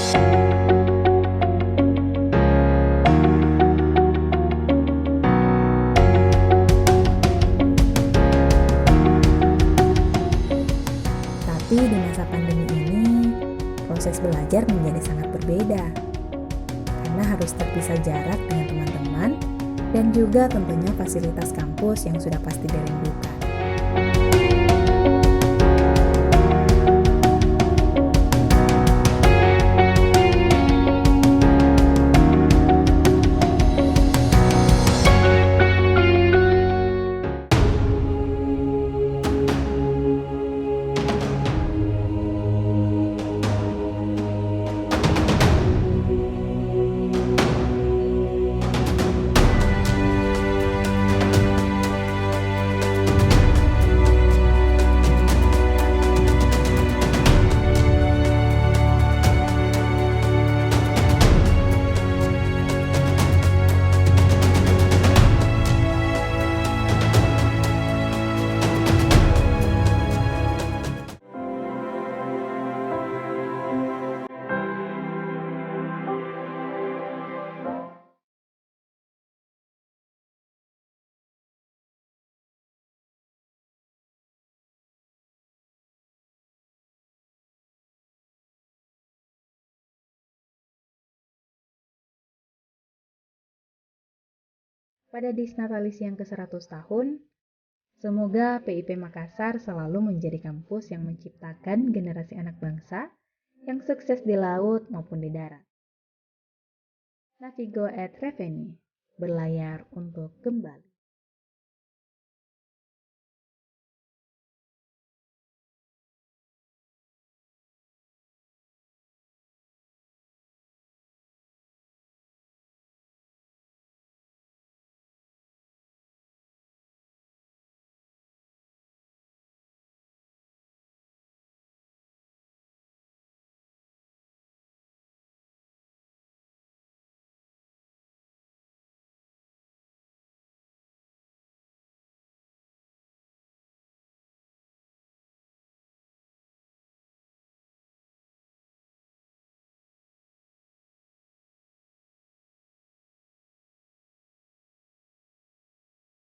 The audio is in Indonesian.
Tapi di masa pandemi ini, proses belajar menjadi sangat berbeda. Karena harus terpisah jarak dengan teman-teman dan juga tentunya fasilitas kampus yang sudah pasti dirindukan. Pada Disnatalis yang ke-100 tahun, semoga PIP Makassar selalu menjadi kampus yang menciptakan generasi anak bangsa yang sukses di laut maupun di darat. Navigo et Reveni, berlayar untuk kembali.